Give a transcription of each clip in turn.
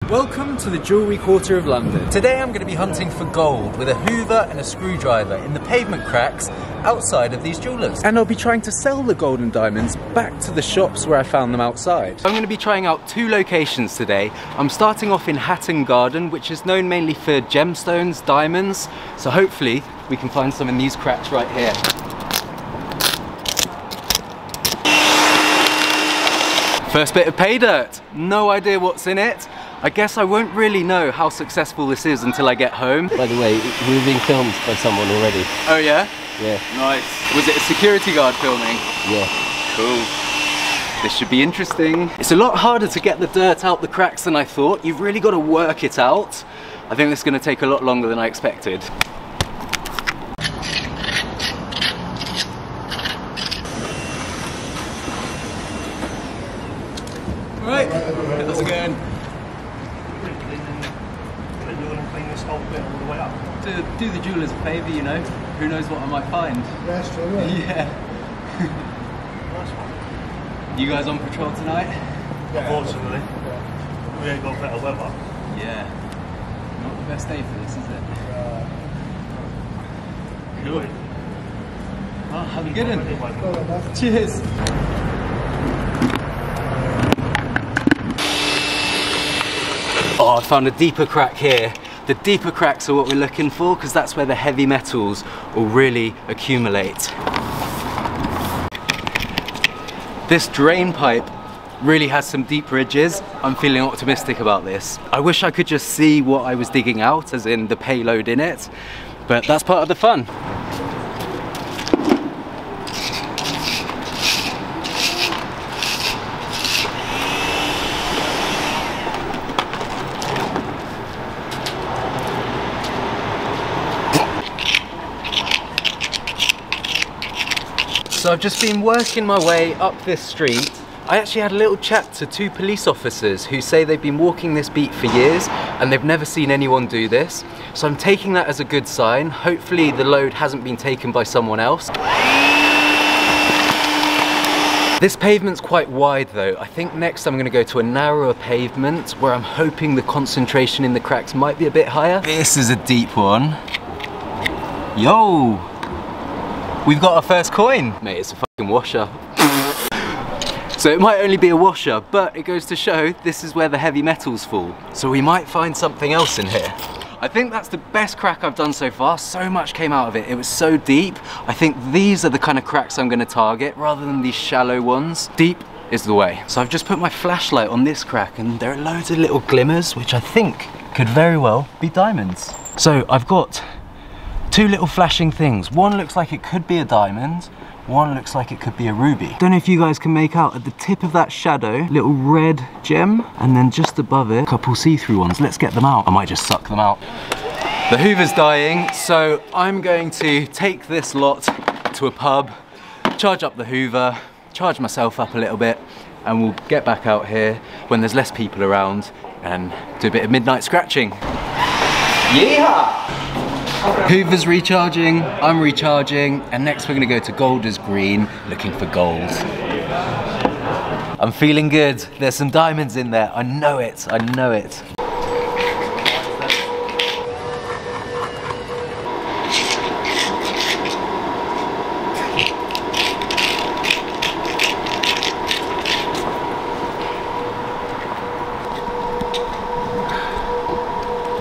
Welcome to the jewellery quarter of London. Today I'm going to be hunting for gold with a hoover and a screwdriver in the pavement cracks outside of these jewellers. And I'll be trying to sell the gold and diamonds back to the shops where I found them outside. I'm going to be trying out two locations today. I'm starting off in Hatton Garden, which is known mainly for gemstones, diamonds, so hopefully we can find some in these cracks right here. First bit of pay dirt. No idea what's in it. I guess I won't really know how successful this is until I get home. By the way, we're being filmed by someone already. Oh yeah? Yeah. Nice. Was it a security guard filming? Yeah. Cool. This should be interesting. It's a lot harder to get the dirt out the cracks than I thought. You've really got to work it out. I think this is going to take a lot longer than I expected. Right, how's it going? To do the jewellers a favour, you know. Who knows what I might find? That's true, Yeah. You guys on patrol tonight? Unfortunately. We ain't got better weather. Yeah. Not the best day for this, is it? Cool. Well, have a good one. Cheers. Oh, I found a deeper crack here. The deeper cracks are what we're looking for because that's where the heavy metals will really accumulate. This drain pipe really has some deep ridges. I'm feeling optimistic about this. I wish I could just see what I was digging out, as in the payload in it, but that's part of the fun. So I've just been working my way up this street. I actually had a little chat to two police officers who say they've been walking this beat for years and they've never seen anyone do this. So I'm taking that as a good sign. Hopefully the load hasn't been taken by someone else. This pavement's quite wide though. I think next I'm gonna go to a narrower pavement where I'm hoping the concentration in the cracks might be a bit higher. This is a deep one. Yo! We've got our first coin. Mate, it's a fucking washer. So it might only be a washer, but it goes to show this is where the heavy metals fall. So we might find something else in here. I think that's the best crack I've done so far. So much came out of it. It was so deep. I think these are the kind of cracks I'm gonna target rather than these shallow ones. Deep is the way. So I've just put my flashlight on this crack and there are loads of little glimmers, which I think could very well be diamonds. So I've got two little flashing things. One looks like it could be a diamond, one looks like it could be a ruby. Don't know if you guys can make out at the tip of that shadow, little red gem, and then just above it, a couple see-through ones. Let's get them out. I might just suck them out. The hoover's dying, so I'm going to take this lot to a pub, charge up the hoover, charge myself up a little bit, and we'll get back out here when there's less people around and do a bit of midnight scratching. Yeehaw! Hoover's recharging, I'm recharging, and next we're gonna go to Golders Green looking for gold. I'm feeling good. There's some diamonds in there. I know it, I know it.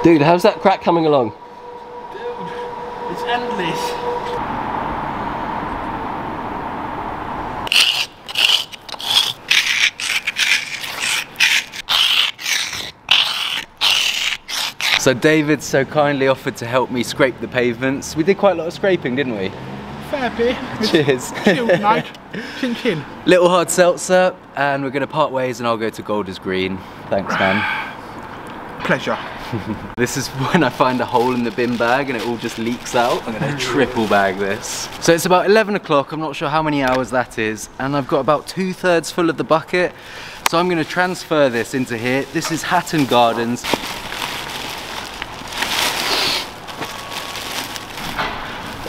Dude, how's that crack coming along? It's endless. So David so kindly offered to help me scrape the pavements. We did quite a lot of scraping, didn't we? Fair bit. Cheers. Chilled night. Chin chin. Little hard seltzer, and we're gonna part ways and I'll go to Golders Green. Thanks, man. Pleasure. This is when I find a hole in the bin bag and it all just leaks out. I'm gonna triple bag this. So it's about 11 o'clock, I'm not sure how many hours that is, and I've got about 2/3 full of the bucket. So I'm gonna transfer this into here. This is Hatton Gardens.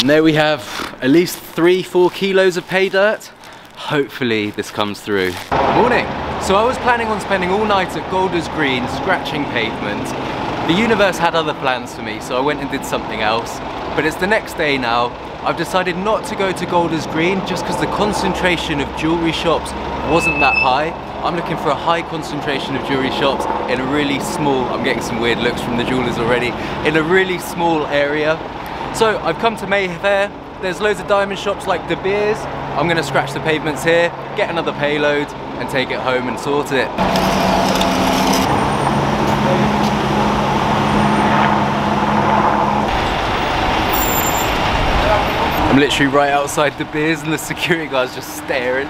And there we have at least 3-4 kilos of pay dirt. Hopefully this comes through. Morning. So I was planning on spending all night at Golders Green scratching pavement. The universe had other plans for me, so I went and did something else. But it's the next day now. I've decided not to go to Golders Green just because the concentration of jewellery shops wasn't that high. I'm looking for a high concentration of jewellery shops in a really small, I'm getting some weird looks from the jewellers already, in a really small area. So I've come to Mayfair. There's loads of diamond shops like De Beers. I'm going to scratch the pavements here, get another payload and take it home and sort it. I'm literally right outside De Beers and the security guard's just staring.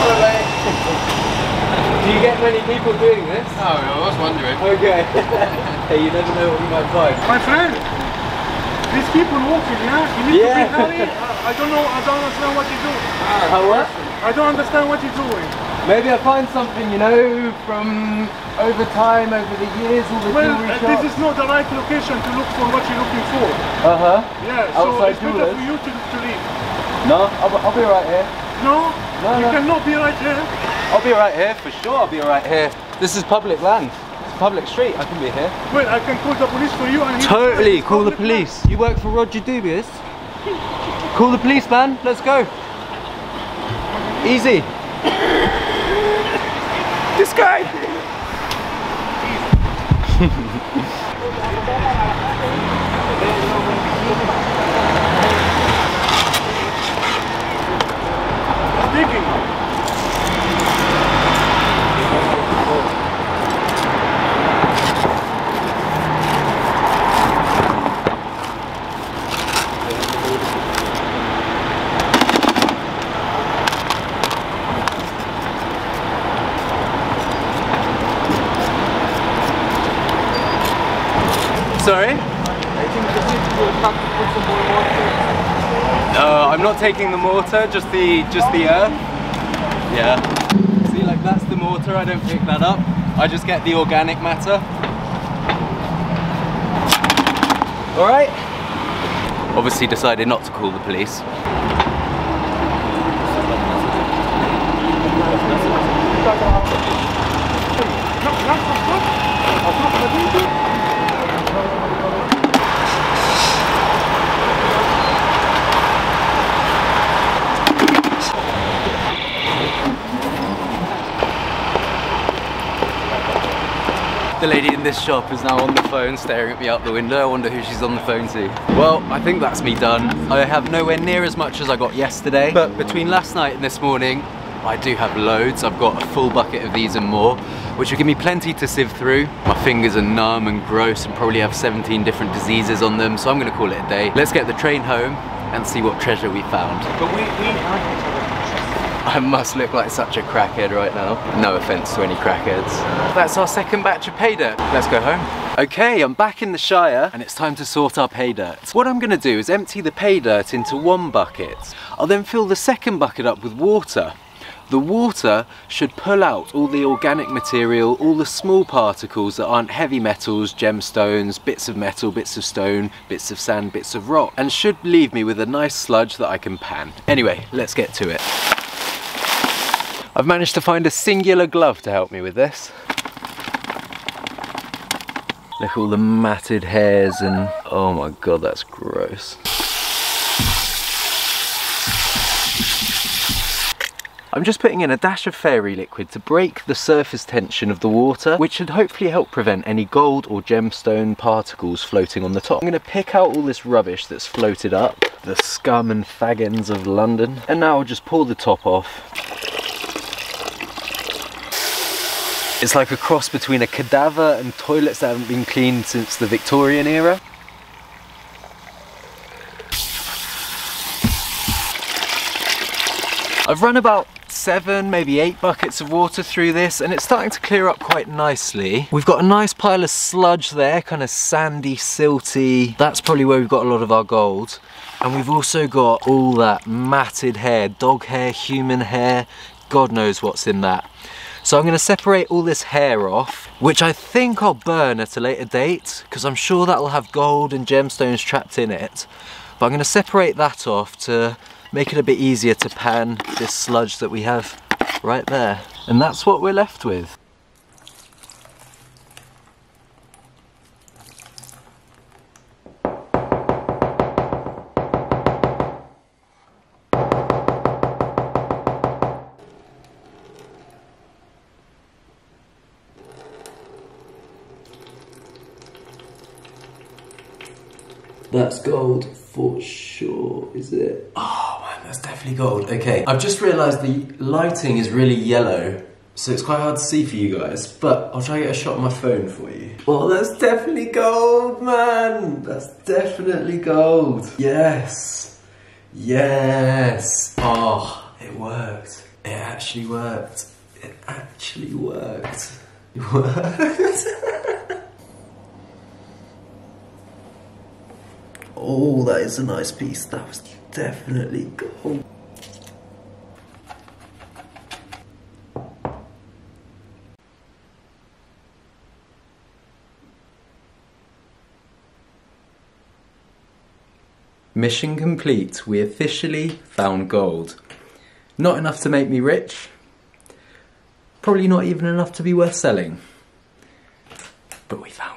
Hello, mate. Do you get many people doing this? Oh, I was wondering. Okay. Hey, you never know what you might find. My friend, these people walking, yeah? You need to be hurry. I don't understand what you do. How what? I don't understand what you're doing. Maybe I find something, you know, from over time, over the years, all the jewelry shops. This is not the right location to look for what you're looking for. Uh-huh. Yeah, outside so it's better for you to leave. No, I'll be right here. No, you cannot be right here. I'll be right here, for sure I'll be right here. This is public land. It's a public street, I can be here. Well, I can call the police for you. And Totally, call the police. You work for Roger Dubious? Call the police, man. Let's go. Easy. This guy. Digging. Sorry? I'm not taking the mortar, just the earth. Yeah. See, like that's the mortar. I don't pick that up. I just get the organic matter. All right. Obviously decided not to call the police. The lady in this shop is now on the phone staring at me out the window. I wonder who she's on the phone to. Well, I think that's me done. I have nowhere near as much as I got yesterday, but between last night and this morning, I do have loads. I've got a full bucket of these and more, which will give me plenty to sieve through. My fingers are numb and gross and probably have 17 different diseases on them, so I'm gonna call it a day. Let's get the train home and see what treasure we found. But I must look like such a crackhead right now. No offense to any crackheads. That's our second batch of pay dirt. Let's go home. Okay, I'm back in the Shire and it's time to sort our pay dirt. What I'm gonna do is empty the pay dirt into one bucket. I'll then fill the second bucket up with water. The water should pull out all the organic material, all the small particles that aren't heavy metals, gemstones, bits of metal, bits of stone, bits of sand, bits of rock, and should leave me with a nice sludge that I can pan. Anyway, let's get to it. I've managed to find a singular glove to help me with this. Look at all the matted hairs and oh my god, that's gross. I'm just putting in a dash of fairy liquid to break the surface tension of the water, which should hopefully help prevent any gold or gemstone particles floating on the top. I'm going to pick out all this rubbish that's floated up, the scum and fag ends of London, and now I'll just pull the top off. It's like a cross between a cadaver and toilets that haven't been cleaned since the Victorian era. I've run about 7, maybe 8 buckets of water through this and it's starting to clear up quite nicely. We've got a nice pile of sludge there, kind of sandy, silty. That's probably where we've got a lot of our gold. And we've also got all that matted hair, dog hair, human hair, God knows what's in that. So I'm going to separate all this hair off, which I think I'll burn at a later date, because I'm sure that'll have gold and gemstones trapped in it. But I'm going to separate that off to make it a bit easier to pan this sludge that we have right there. And that's what we're left with. That's gold for sure, is it? Oh man, that's definitely gold. Okay, I've just realised the lighting is really yellow, so it's quite hard to see for you guys, but I'll try to get a shot on my phone for you. Oh, that's definitely gold, man! That's definitely gold. Yes. Yes. Oh, it worked. It actually worked. It actually worked. It worked. Oh, that is a nice piece. That was definitely gold. Mission complete. We officially found gold. Not enough to make me rich. Probably not even enough to be worth selling. But we found